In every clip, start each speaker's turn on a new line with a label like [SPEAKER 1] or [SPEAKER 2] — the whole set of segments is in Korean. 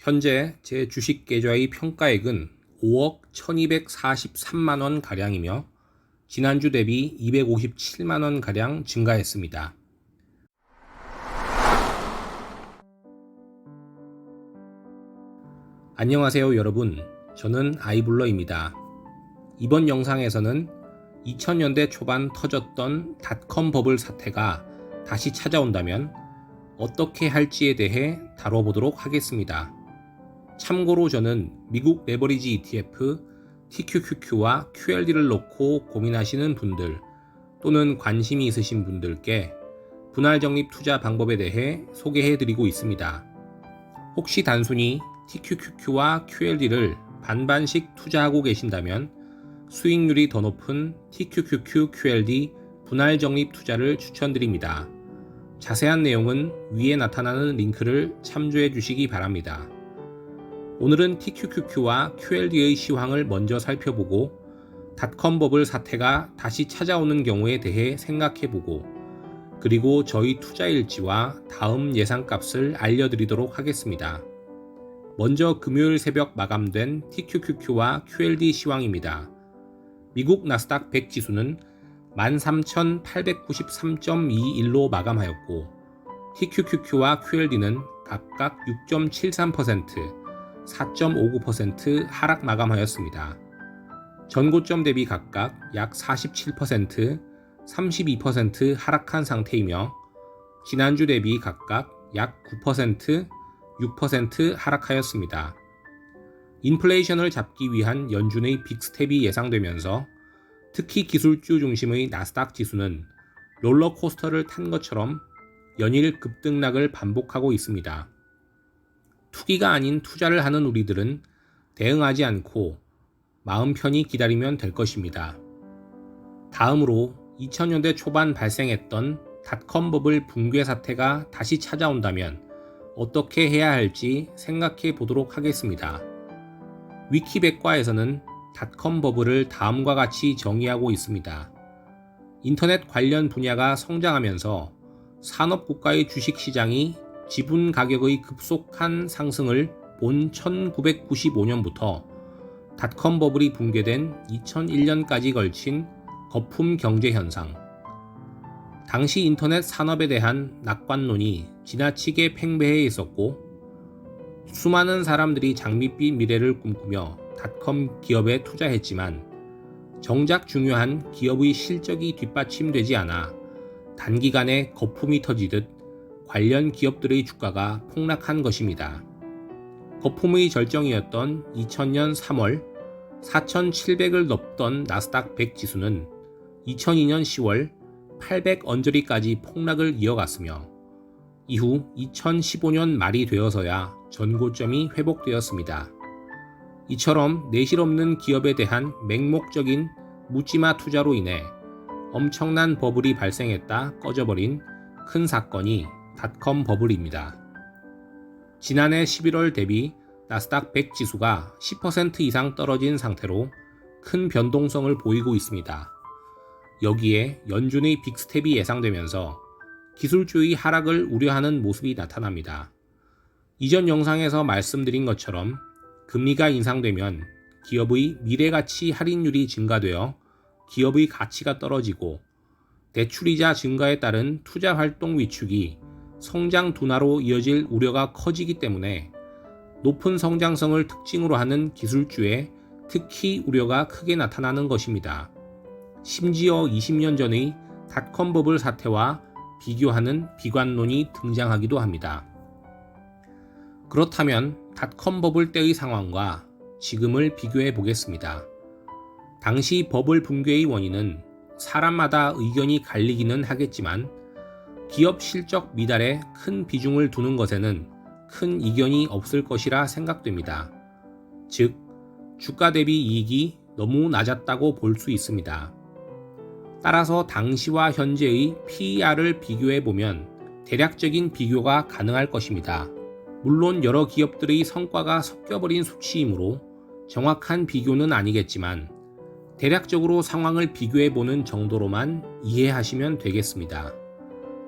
[SPEAKER 1] 현재 제 주식 계좌의 평가액은 5억 1243만원 가량이며 지난주 대비 257만원 가량 증가했습니다. 안녕하세요 여러분, 저는 아이블러입니다. 이번 영상에서는 2000년대 초반 터졌던 닷컴 버블 사태가 다시 찾아온다면 어떻게 할지에 대해 다뤄보도록 하겠습니다. 참고로 저는 미국 레버리지 ETF TQQQ와 QLD를 놓고 고민하시는 분들 또는 관심이 있으신 분들께 분할 적립 투자 방법에 대해 소개해드리고 있습니다. 혹시 단순히 TQQQ와 QLD를 반반씩 투자하고 계신다면 수익률이 더 높은 TQQQ QLD 분할 적립 투자를 추천드립니다. 자세한 내용은 위에 나타나는 링크를 참조해 주시기 바랍니다. 오늘은 TQQQ와 QLD의 시황을 먼저 살펴보고 닷컴 버블 사태가 다시 찾아오는 경우에 대해 생각해보고 그리고 저희 투자 일지와 다음 예상값을 알려드리도록 하겠습니다. 먼저 금요일 새벽 마감된 TQQQ와 QLD 시황입니다. 미국 나스닥 100 지수는 13,893.21로 마감하였고 TQQQ와 QLD는 각각 6.73%, 4.59% 하락 마감하였습니다. 전고점 대비 각각 약 47%, 32% 하락한 상태이며 지난주 대비 각각 약 9%, 6% 하락하였습니다. 인플레이션을 잡기 위한 연준의 빅스텝이 예상되면서 특히 기술주 중심의 나스닥 지수는 롤러코스터를 탄 것처럼 연일 급등락을 반복하고 있습니다. 투기가 아닌 투자를 하는 우리들은 대응하지 않고 마음 편히 기다리면 될 것입니다. 다음으로 2000년대 초반 발생했던 닷컴 버블 붕괴 사태가 다시 찾아온다면 어떻게 해야 할지 생각해 보도록 하겠습니다. 위키백과에서는 닷컴 버블을 다음과 같이 정의하고 있습니다. 인터넷 관련 분야가 성장하면서 산업국가의 주식시장이 지분 가격의 급속한 상승을 본 1995년부터 닷컴 버블이 붕괴된 2001년까지 걸친 거품 경제 현상. 당시 인터넷 산업에 대한 낙관론이 지나치게 팽배해 있었고 수많은 사람들이 장밋빛 미래를 꿈꾸며 닷컴 기업에 투자했지만 정작 중요한 기업의 실적이 뒷받침되지 않아 단기간에 거품이 터지듯 관련 기업들의 주가가 폭락한 것입니다. 거품의 절정이었던 2000년 3월 4,700을 넘던 나스닥 100 지수는 2002년 10월 800 언저리까지 폭락을 이어갔으며 이후 2015년 말이 되어서야 전고점이 회복되었습니다. 이처럼 내실 없는 기업에 대한 맹목적인 묻지마 투자로 인해 엄청난 버블이 발생했다 꺼져버린 큰 사건이 닷컴 버블입니다. 지난해 11월 대비 나스닥 100 지수가 10% 이상 떨어진 상태로 큰 변동성을 보이고 있습니다. 여기에 연준의 빅스텝이 예상되면서 기술주의 하락을 우려하는 모습이 나타납니다. 이전 영상에서 말씀드린 것처럼 금리가 인상되면 기업의 미래가치 할인율이 증가되어 기업의 가치가 떨어지고 대출이자 증가에 따른 투자활동 위축이 성장 둔화로 이어질 우려가 커지기 때문에 높은 성장성을 특징으로 하는 기술주에 특히 우려가 크게 나타나는 것입니다. 심지어 20년 전의 닷컴 버블 사태와 비교하는 비관론이 등장하기도 합니다. 그렇다면 닷컴 버블 때의 상황과 지금을 비교해 보겠습니다. 당시 버블 붕괴의 원인은 사람마다 의견이 갈리기는 하겠지만 기업 실적 미달에 큰 비중을 두는 것에는 큰 이견이 없을 것이라 생각됩니다. 즉, 주가 대비 이익이 너무 낮았다고 볼 수 있습니다. 따라서 당시와 현재의 PER을 비교해 보면 대략적인 비교가 가능할 것입니다. 물론 여러 기업들의 성과가 섞여버린 수치이므로 정확한 비교는 아니겠지만 대략적으로 상황을 비교해 보는 정도로만 이해하시면 되겠습니다.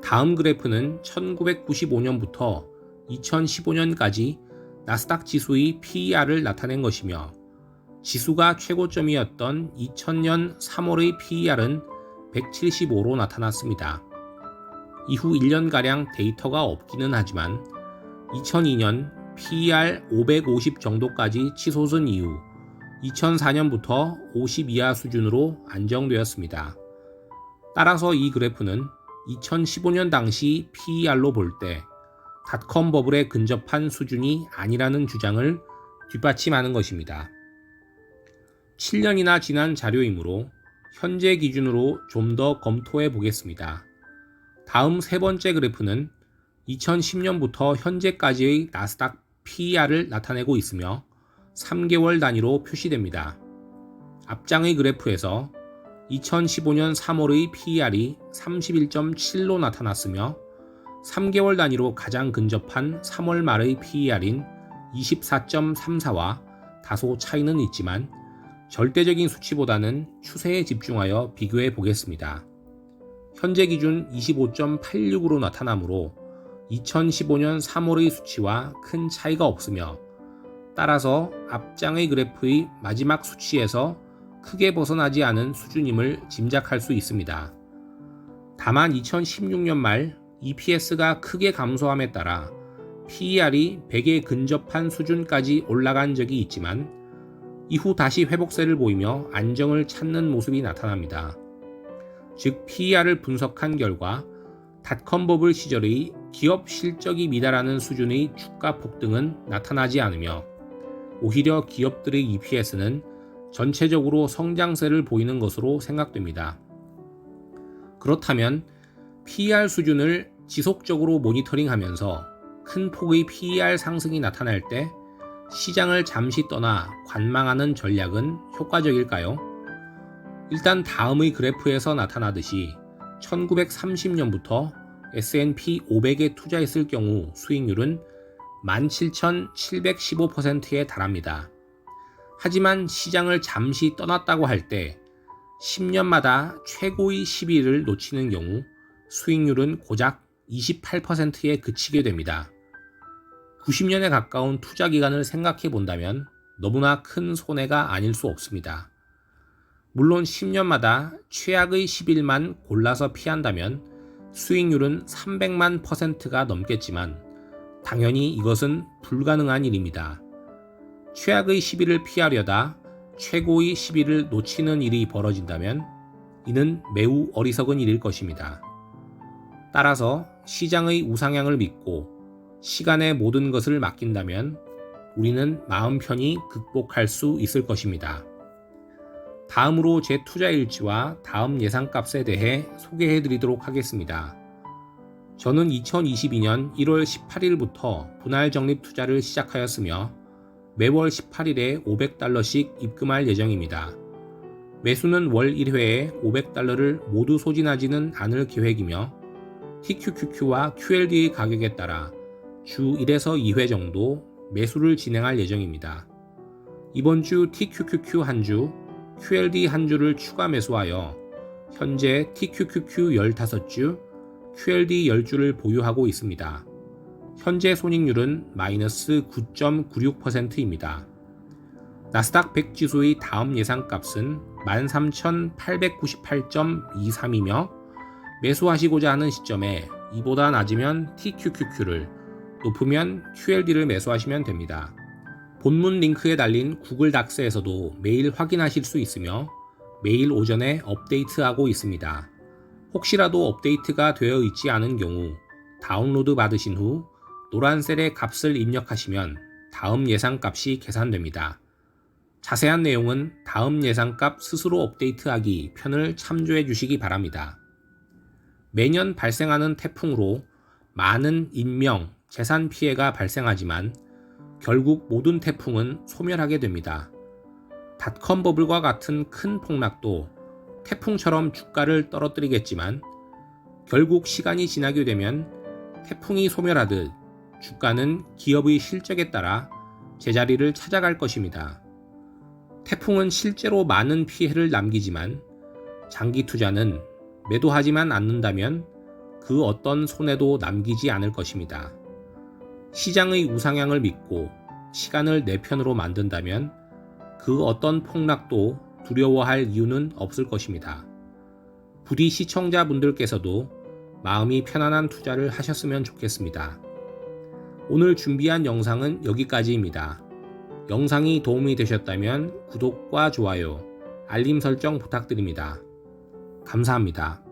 [SPEAKER 1] 다음 그래프는 1995년부터 2015년까지 나스닥 지수의 PER을 나타낸 것이며 지수가 최고점이었던 2000년 3월의 PER은 175로 나타났습니다. 이후 1년가량 데이터가 없기는 하지만 2002년 PER 550 정도까지 치솟은 이후 2004년부터 50 이하 수준으로 안정되었습니다. 따라서 이 그래프는 2015년 당시 PER로 볼 때 닷컴 버블에 근접한 수준이 아니라는 주장을 뒷받침하는 것입니다. 7년이나 지난 자료이므로 현재 기준으로 좀 더 검토해 보겠습니다. 다음 세 번째 그래프는 2010년부터 현재까지의 나스닥 PER을 나타내고 있으며 3개월 단위로 표시됩니다. 앞장의 그래프에서 2015년 3월의 PER이 31.7로 나타났으며 3개월 단위로 가장 근접한 3월 말의 PER인 24.34와 다소 차이는 있지만 절대적인 수치보다는 추세에 집중하여 비교해 보겠습니다. 현재 기준 25.86으로 나타나므로 2015년 3월의 수치와 큰 차이가 없으며 따라서 앞장의 그래프의 마지막 수치에서 크게 벗어나지 않은 수준임을 짐작할 수 있습니다. 다만 2016년 말 EPS가 크게 감소함에 따라 PER이 100에 근접한 수준까지 올라간 적이 있지만 이후 다시 회복세를 보이며 안정을 찾는 모습이 나타납니다. 즉 PER을 분석한 결과 닷컴 버블 시절의 기업 실적이 미달하는 수준의 주가 폭등은 나타나지 않으며 오히려 기업들의 EPS는 전체적으로 성장세를 보이는 것으로 생각됩니다. 그렇다면 PER 수준을 지속적으로 모니터링하면서 큰 폭의 PER 상승이 나타날 때 시장을 잠시 떠나 관망하는 전략은 효과적일까요? 일단 다음의 그래프에서 나타나듯이 1930년부터 S&P 500에 투자했을 경우 수익률은 17,715%에 달합니다. 하지만 시장을 잠시 떠났다고 할 때 10년마다 최고의 시비를 놓치는 경우 수익률은 고작 28%에 그치게 됩니다. 90년에 가까운 투자 기간을 생각해 본다면 너무나 큰 손해가 아닐 수 없습니다. 물론 10년마다 최악의 10일만 골라서 피한다면 수익률은 300만 %가 넘겠지만 당연히 이것은 불가능한 일입니다. 최악의 10일을 피하려다 최고의 10일을 놓치는 일이 벌어진다면 이는 매우 어리석은 일일 것입니다. 따라서 시장의 우상향을 믿고 시간에 모든 것을 맡긴다면 우리는 마음 편히 극복할 수 있을 것입니다. 다음으로 제 투자 일지와 다음 예상값에 대해 소개해 드리도록 하겠습니다. 저는 2022년 1월 18일부터 분할 적립 투자를 시작하였으며 매월 18일에 $500씩 입금할 예정입니다. 매수는 월 1회에 $500를 모두 소진하지는 않을 계획이며 TQQQ와 QLD의 가격에 따라 주 1에서 2회 정도 매수를 진행할 예정입니다. 이번 주 TQQQ 한 주, QLD 한 주를 추가 매수하여 현재 TQQQ 15주, QLD 10주를 보유하고 있습니다. 현재 손익률은 마이너스 9.96%입니다. 나스닥 100 지수의 다음 예상값은 13,898.23이며 매수하시고자 하는 시점에 이보다 낮으면 TQQQ를, 높으면 QLD를 매수하시면 됩니다. 본문 링크에 달린 구글 닥스에서도 매일 확인하실 수 있으며 매일 오전에 업데이트하고 있습니다. 혹시라도 업데이트가 되어 있지 않은 경우 다운로드 받으신 후 노란 셀의 값을 입력하시면 다음 예상값이 계산됩니다. 자세한 내용은 다음 예상값 스스로 업데이트하기 편을 참조해 주시기 바랍니다. 매년 발생하는 태풍으로 많은 인명, 재산 피해가 발생하지만 결국 모든 태풍은 소멸하게 됩니다. 닷컴 버블과 같은 큰 폭락도 태풍처럼 주가를 떨어뜨리겠지만 결국 시간이 지나게 되면 태풍이 소멸하듯 주가는 기업의 실적에 따라 제자리를 찾아갈 것입니다. 태풍은 실제로 많은 피해를 남기지만 장기 투자는 매도하지만 않는다면 그 어떤 손해도 남기지 않을 것입니다. 시장의 우상향을 믿고 시간을 내 편으로 만든다면 그 어떤 폭락도 두려워할 이유는 없을 것입니다. 부디 시청자분들께서도 마음이 편안한 투자를 하셨으면 좋겠습니다. 오늘 준비한 영상은 여기까지입니다. 영상이 도움이 되셨다면 구독과 좋아요, 알림 설정 부탁드립니다. 감사합니다.